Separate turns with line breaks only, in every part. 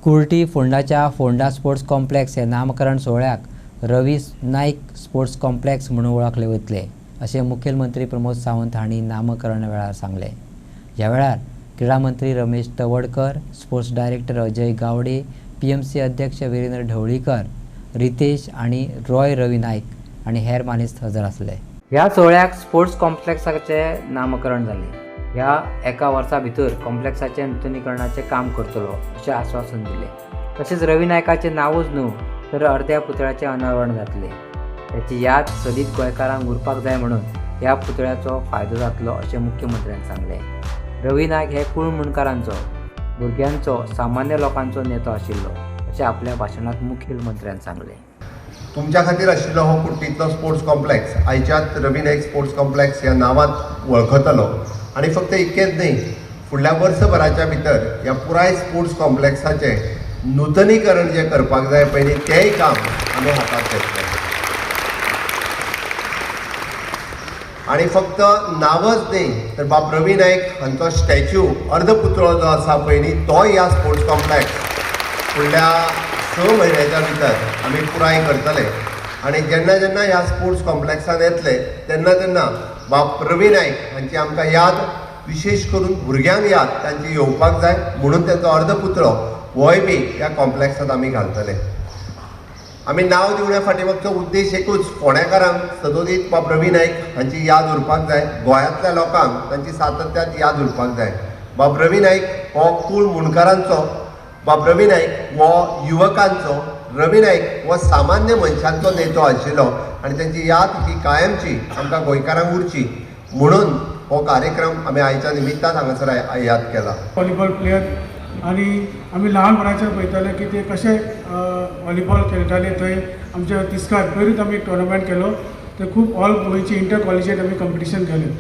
Kurti फोंडाच्या Phonda sports complex हे नामकरण सोहळ्याक रवी Naik sports complex म्हणून ओळखले वतले असे मुखेलमंत्री प्रमोद सावंत हांणी नामकरण वेळार सांगले। ह्या वेळार क्रीडा मंत्री Ramesh Tawadkar, sports director Ajay Gawade, PMC अध्यक्ष वीरेंद्र ढवळीकर, रितेश आणि रॉय रवी नाईक आणि हेर मानेस्त हजर आसले। ह्या सोहळ्याक स्पोर्ट्स कॉम्प्लेक्साचे नामकरण जाले। ह्या एका वर्सा भितर कॉम्प्लेक्साचे नूतनीकरणाचे काम करतलो अशें आश्वासन दिले। तशेंच रवी नायकाचे नांवूच न्हू तर अर्ध्या पुतळ्याचे अनावरण जातले। त्याची याद सदीत गोंयकारांक उरपाक जाय म्हणून ह्या पुतळ्याचो फायदो जातलो अशें मुख्यमंत्र्यान सांगले। रवी नायक हे कुळ मुणकारांचो, भुरग्यांचो, सामान्य लोकांचो नेतो आशिल्लो अशें आपल्या भाशणांत मुखेलमंत्र्यान सांगले।
तुमच्या खातीर आशिल्लो हो कुर्टींतलो स्पोर्ट्स कॉम्प्लेक्स आयच्यात रवी नाईक स्पोर्ट्स कॉम्प्लेक्स ह्या नांवांत वळखतलो आनी फक्त इतकेंच न्ही, फुडल्या वर्सभराच्या भितर ह्या पुराय स्पोर्ट्स कॉम्प्लेक्साचे नूतनीकरण जे करपाक जाय पयलीं तेंय काम आमी हातांत घेतले। आनी फक्त नांवच न्ही तर बाब रवी नाईक हांचो स्टॅच्यू अर्धपुतळो जो आसा पयलीं तो ह्या स्पोर्ट्स कॉम्प्लेक्स फुडल्या 6 म्हयन्याच्या भितर आमी पुराय करतले। आनी जेन्ना जेन्ना ह्या स्पोर्ट्स कॉम्प्लेक्सान येतले तेन्ना तेन्ना बाब रवी नाईक हांची आमकां याद, विशेश करून भुरग्यांक याद तांची येवपाक जाय म्हणून तांचो अर्धपुतळो होय बी ह्या कॉम्प्लेक्सांत आमी घालतले। आमी नांव दिवण्या फाटीमागचो उद्देश एकूच, फोंड्याकारांक सदोदीत बाब रवी नाईक हांची याद उरपाक जाय, गोंयांतल्या लोकांक तांची सातत्यान याद उरपाक जाय। बाब रवी नाईक हो कुळ मुणकारांचो, बाब रवी नाईक हो युवकांचो, रवी नाईक हो सामान्य मनशांचो नेतो आशिल्लो आनी तांची याद ही कायमची आमकां गोंयकारांक उरची म्हणून हो कार्यक्रम आमी आयच्या निमित्तान हांगासर याद केला।
व्हॉलीबॉल प्लेयर आनी आमी ल्हानपणाच्यान पळयताले की ते कशे व्हॉलीबॉल खेळटाले। थंय आमच्या तिस्कार पयलींच आमी एक टोर्नामेंट केलो, ते खूब ऑल गोंयची इंटर कॉलेजींत आमी कॉम्पिटिशन केलें।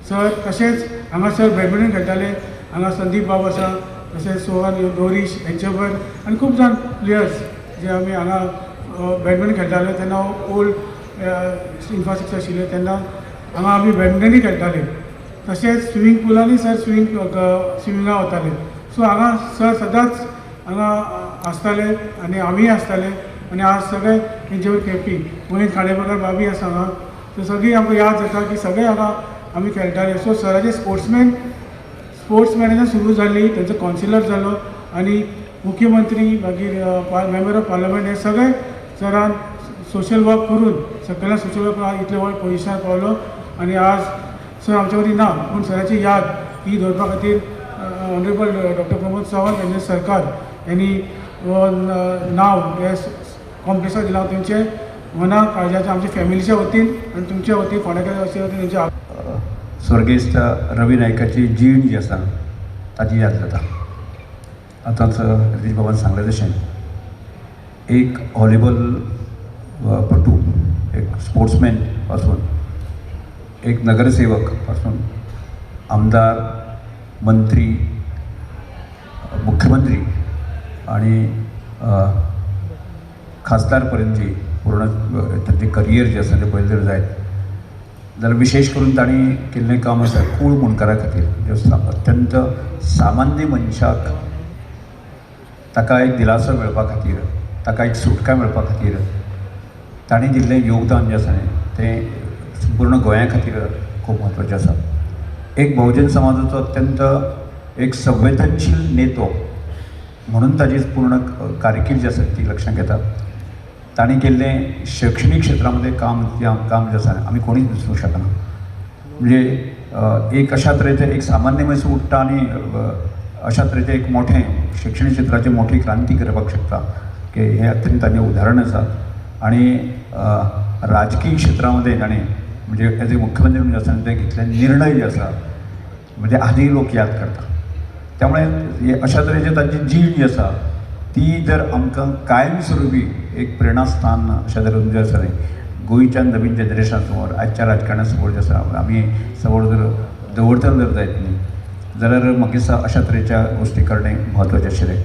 सर तशेंच हांगासर बॅडमिंटन खेळटाले, हांगा संदीप बाब आसा, तशेंच सोहन गौरीश हेंचे बर आनी खूब जाण प्लेयर्स जे आमी हांगा बॅडमिंटन खेळटाले तेन्ना ओल्ड इन्फ्रास्ट्रक्चर आशिल्ले तेन्ना हांगा आमी बॅडमिंटनूय खेळटाले। तशेंच स्विमींग पुलांनी सर स्विमिंगाक वताले। सो हांगा सर सदांच हांगा आसताले आनी आमीय आसताले आनी आज सगळे तेंचे खेळपी मोहीत खाडेबकर बाबी आसा हांगा, सो सगळीं आमकां याद जाता की सगळे हांगा आमी खेळटाले। सो सराचे स्पोर्ट्समॅनाच्यान सुरू जाल्ली, तेंचो कावन्सिलर जालो आनी मुख्यमंत्री मागीर मेंबर ऑफ पार्लमेंट हे सगळे सरान सोशल वर्क करून सगळ्यांना सोशल वर्क इतले व्हड पोजिशनार पावलो आनी आज सर आमचे कडेन ना पूण सराची याद ही दवरपा खातीर ऑनरेबल डॉक्टर प्रमोद सावंत यांनी सरकार यांनी नाव हे कॉम्प्लेक्साक दिलां। तुमचे मना काळजाच्या आमच्या फॅमिलीच्या वतीन आनी तुमच्या वतीन फोंड्याच्या वतीन तेंच्या
स्वर्गेस्त रवी नायकाची जीण जी आसा ताची याद जाता। आतांच रितेश बाबान सांगलें तशें एक व्हॉलीबॉल पटू, एक स्पोर्ट्समॅन पासून, एक नगरसेवक पासून आमदार, मंत्री, मुख्यमंत्री आणि खासदार पर्यंतची पूर्ण तांचें करियर जे आसा तें पळयलें जर जायत जाल्यार विशेष करून तांणी केल्लें काम आसा कुळ मुणकारा खातीर, जे अत्यंत सामान्य मनशाक ताका एक दिलासो मेळपा खातीर, ताका एक सुटका मेळपा खातीर तांणी दिल्लें योगदान जें आसा तें संपूर्ण गोंया खातीर खूब म्हत्वाचें आसा। एक बहुजन समाजाचो अत्यंत एक संवेदनशील नेतो म्हणून ताची पूर्ण कारकीर्द जी आसा ती लक्षांत घेता। तांणी केल्लें शैक्षणीक क्षेत्रामध्ये काम जें आसा आमी कोणीच विसरूंक शकना। म्हणजे एक अशा तरेचें एक सामान्य मनीस उठ्ठा आनी अशा तरेचें एक मोठें शैक्षणीक क्षेत्राची मोठी क्रांती करपाक शकता की हे अत्यंत तांचें उदाहरण आसा। आणि राजकीय क्षेत्रामध्ये ताणें म्हणजे एज ए मुख्यमंत्री म्हणजे आसा ते घेतले निर्णय जे आसा म्हणजे आजही लोक याद करता। त्यामुळे अशा तरेची तांची जीण जी आसा ती जर आमकां कायमस्वरुपी एक प्रेरणास्थान अशा तरेन जें आसा गोंयच्या नवीन जनरेशना समोर, आजच्या राजकारणा समोर जें आसा आमी समोर जर दवरतले जर जायत न्ही जाल्यार म्हाका दिसता अशा तरेच्या गोश्टी करणे म्हत्वाचें आशिल्लें।